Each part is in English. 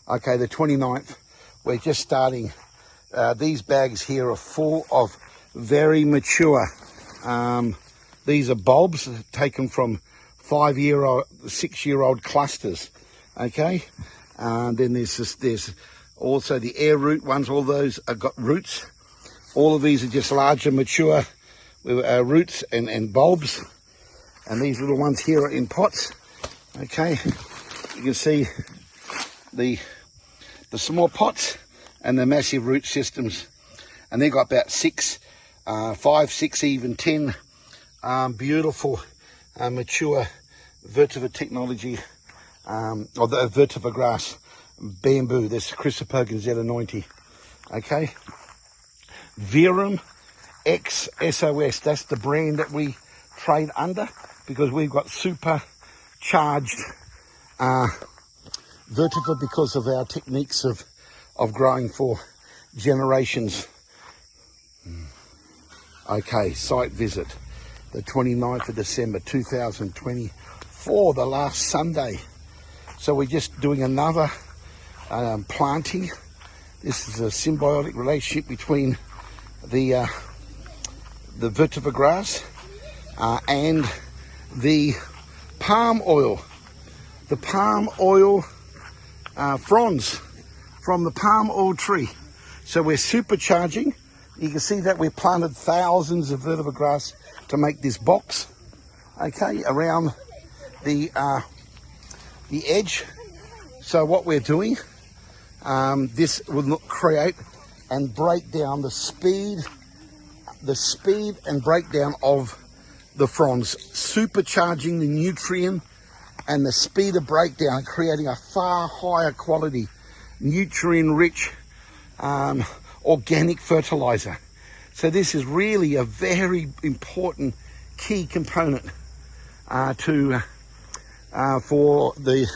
Okay, the 29th, we're just starting. These bags here are full of very mature. These are bulbs taken from 5-year-old, 6-year-old clusters. Okay, and then there's also the air root ones. All those have got roots. All of these are just larger, mature roots and bulbs. And these little ones here are in pots. Okay, you can see the small pots and the massive root systems, and they've got about 5, 6, even 10 beautiful mature vetiver technology, or the vetiver grass bamboo. This Chrysopogon Z90. Okay, Verum X SOS, that's the brand that we trade under, because we've got supercharged vetiver because of our techniques of growing for generations. Okay, site visit, the 29th of December 2024, the last Sunday. So we're just doing another planting. This is a symbiotic relationship between the vetiver grass and the palm oil. The palm oil fronds from the palm oil tree. So we're supercharging. You can see that we've planted thousands of vetiver grass to make this box, okay, around the edge. So what we're doing, this will create and break down the speed and breakdown of the fronds, supercharging the nutrient and the speed of breakdown, creating a far higher quality, nutrient-rich organic fertilizer. So this is really a very important key component for the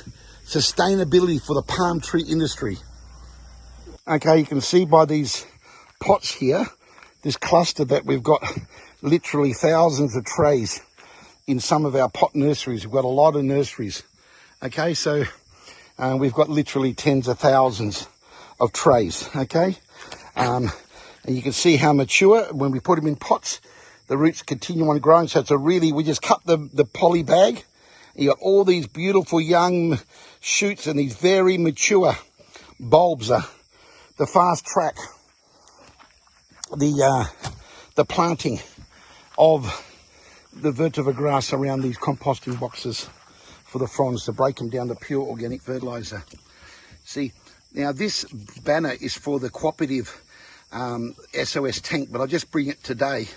sustainability for the palm tree industry. Okay, you can see by these pots here, this cluster, that we've got literally thousands of trays in some of our pot nurseries. We've got a lot of nurseries. Okay, so we've got literally tens of thousands of trays. Okay, and you can see how mature, when we put them in pots, the roots continue on growing. So it's a really, we just cut the poly bag, and you got all these beautiful young shoots and these very mature bulbs. The fast track the planting of the vetiver grass around these composting boxes for the fronds to break them down to pure organic fertilizer. See, now this banner is for the cooperative SOS tank, but I'll just bring it today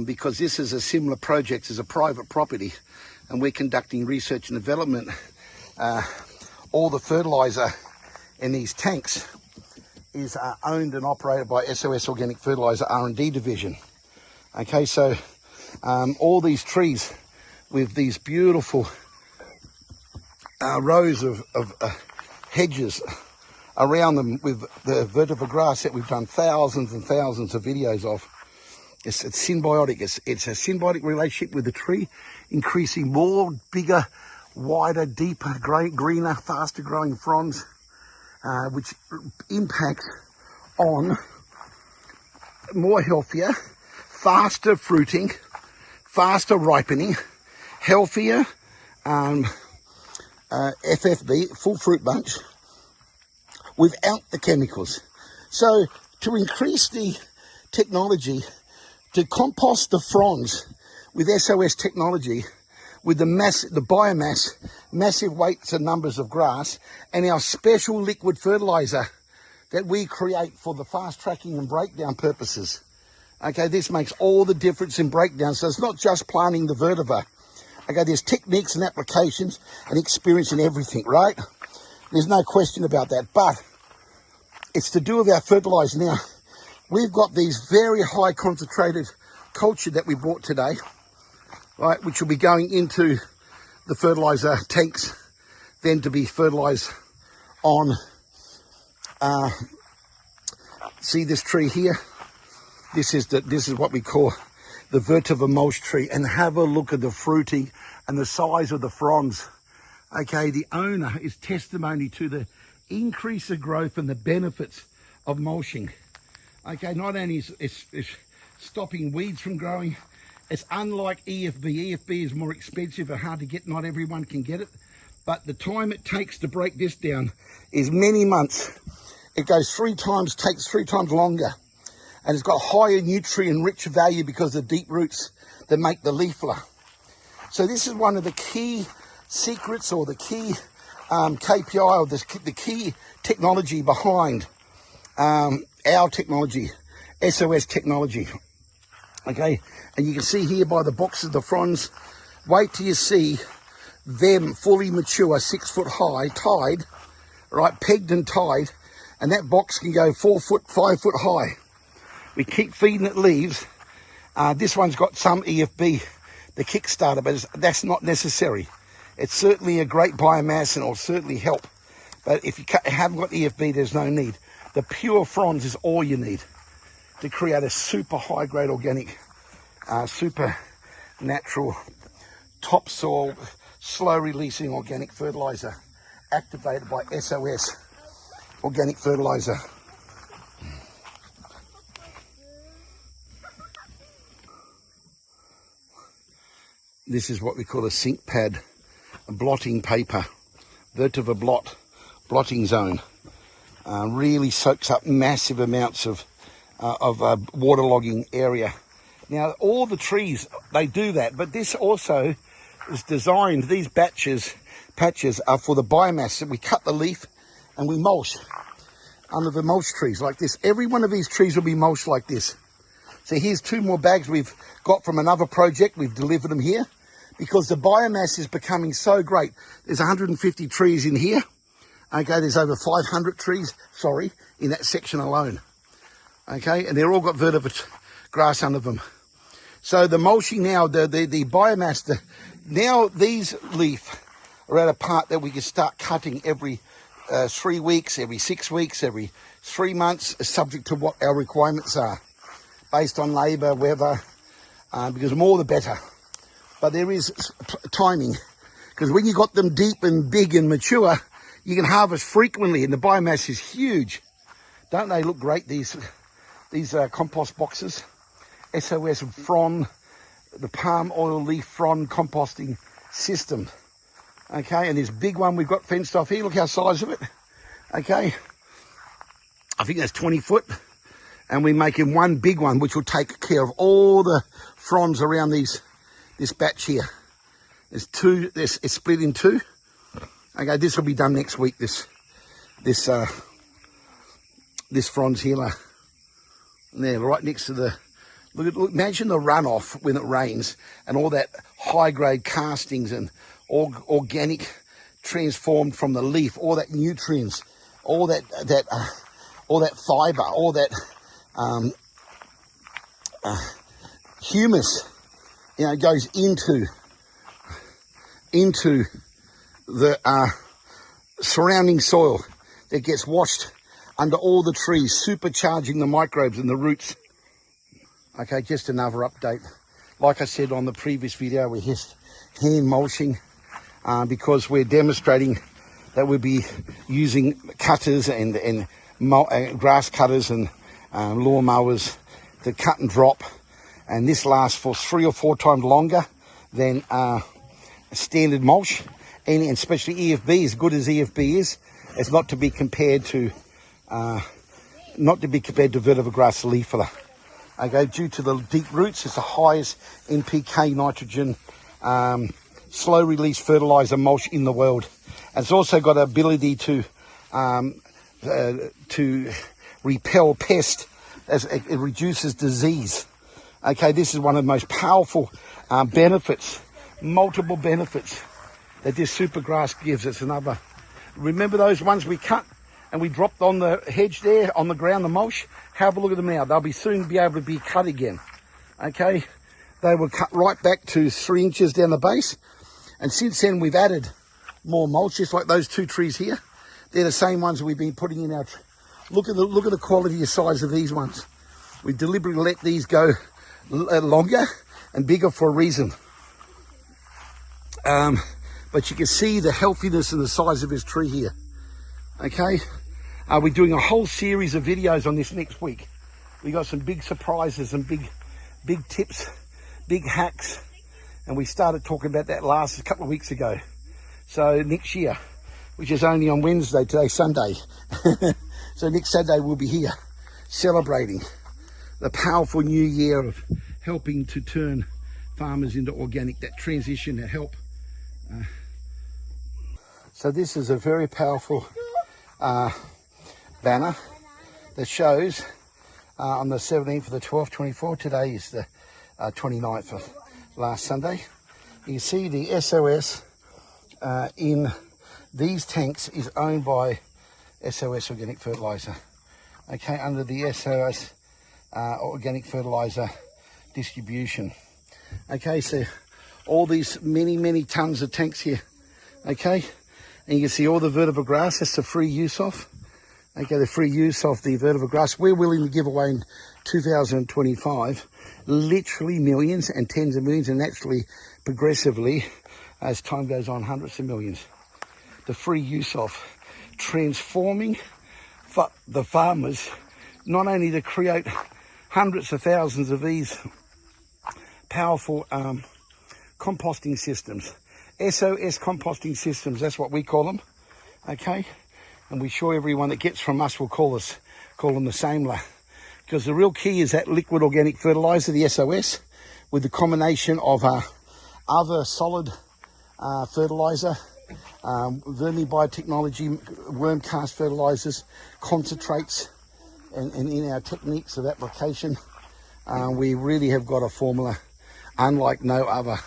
because this is a similar project as a private property, and we're conducting research and development. All the fertilizer in these tanks is owned and operated by SOS Organic Fertilizer R&D division. Okay, so all these trees with these beautiful rows of hedges around them with the vetiver grass that we've done thousands and thousands of videos of. It's symbiotic. It's a symbiotic relationship with the tree, increasing more, bigger, wider, deeper, greener, faster growing fronds, which impacts on more healthier, faster fruiting, faster ripening, healthier FFB, full fruit bunch, without the chemicals. So to increase the technology, to compost the fronds with SOS technology, with the biomass, massive weights and numbers of grass, and our special liquid fertilizer that we create for the fast tracking and breakdown purposes. Okay, this makes all the difference in breakdown. So it's not just planting the vetiver. Okay, there's techniques and applications and experience in everything, right? There's no question about that, but it's to do with our fertilizer. Now, we've got these very high concentrated culture that we bought today, right, which will be going into the fertilizer tanks, then to be fertilized on, see this tree here? This is what we call the vetiver mulch tree, and have a look at the fruiting and the size of the fronds. Okay, the owner is testimony to the increase the growth and the benefits of mulching. Okay, not only is it's stopping weeds from growing, it's unlike EFB. EFB is more expensive and hard to get. Not everyone can get it. But the time it takes to break this down is many months. It goes takes three times longer. And it's got higher nutrient-rich value because of the deep roots that make the leaflet. So this is one of the key secrets, or the key KPI, or the key technology behind our technology, SOS technology. Okay, and you can see here by the boxes, the fronds. Wait till you see them fully mature, 6 foot high, tied, right, pegged and tied, and that box can go 4 foot, 5 foot high. We keep feeding it leaves. This one's got some EFB, the Kickstarter, but that's not necessary. It's certainly a great biomass and it'll certainly help. But if you haven't got EFB, there's no need. The pure fronds is all you need to create a super high grade organic, super natural topsoil, slow releasing organic fertilizer activated by SOS organic fertilizer. This is what we call a sink pad, a blotting paper, vetiver blotting zone. Really soaks up massive amounts of waterlogging area. Now, all the trees, they do that, but this also is designed, these patches are for the biomass that we cut the leaf and we mulch under the mulch trees like this. Every one of these trees will be mulched like this. So here's 2 more bags we've got from another project. We've delivered them here because the biomass is becoming so great. There's 150 trees in here. Okay, there's over 500 trees, in that section alone. Okay, and they're all got vetiver grass under them. So the mulching now, the biomass, now these leaf are at a part that we can start cutting every 3 weeks, every 6 weeks, every 3 months, subject to what our requirements are, based on labour, weather, because the more the better. But there is timing, because when you got them deep and big and mature, you can harvest frequently, and the biomass is huge. Don't they look great, these compost boxes? SOS frond, the palm oil leaf frond composting system. Okay, and this big one we've got fenced off here, look how size of it. Okay, I think that's 20 foot. And we're making one big one, which will take care of all the fronds around this batch here. There's 2, it's split in 2. Okay, this will be done next week, this fronds healer. And there, right next to the, look, imagine the runoff when it rains and all that high grade castings and organic transformed from the leaf, all that nutrients, all that fiber, all that humus, goes into the surrounding soil that gets washed under all the trees, supercharging the microbes and the roots. Okay, just another update. Like I said on the previous video, we're hand mulching because we're demonstrating that we'll be using cutters and grass cutters and lawn mowers to cut and drop, and this lasts for 3 or 4 times longer than standard mulch, and especially EFB. As good as EFB is, it's not to be compared to vetiver grass leaflet. Okay, due to the deep roots, it's the highest NPK nitrogen slow release fertilizer mulch in the world, and it's also got the ability to repel pest as it reduces disease. Okay, this is one of the most powerful benefits, multiple benefits that this super grass gives us. Another, remember those ones we cut and we dropped on the hedge there, on the ground, the mulch? Have a look at them now. They'll be soon be able to be cut again. Okay, they were cut right back to 3 inches down the base, and since then we've added more mulch, just like those 2 trees here. They're the same ones we've been putting in our. Look at the quality and size of these ones. We deliberately let these go longer and bigger for a reason. But you can see the healthiness and the size of this tree here. Okay, we're doing a whole series of videos on this next week. We got some big surprises and big tips, big hacks, and we started talking about that last couple of weeks ago. So next year, which is only on Wednesday, today's Sunday. So next Saturday we'll be here celebrating the powerful new year of helping to turn farmers into organic, that transition to help. So this is a very powerful banner that shows on the 17th of the 12th, 24. Today is the 29th of last Sunday. You see the SOS in these tanks is owned by SOS Organic Fertilizer. Okay, under the SOS Organic Fertilizer distribution. Okay, so all these many tons of tanks here. Okay, and you can see all the vetiver grass. That's the free use of. Okay, the free use of the vetiver grass. We're willing to give away in 2025 literally millions and tens of millions, and actually progressively as time goes on, hundreds of millions. The free use of, transforming the farmers, not only to create hundreds of thousands of these powerful composting systems, SOS composting systems, that's what we call them. Okay, and we're sure everyone that gets from us will call them the same, because the real key is that liquid organic fertilizer, the SOS, with the combination of other solid fertilizer, vermi biotechnology, worm cast fertilizers, concentrates, and in our techniques of application, we really have got a formula unlike no other.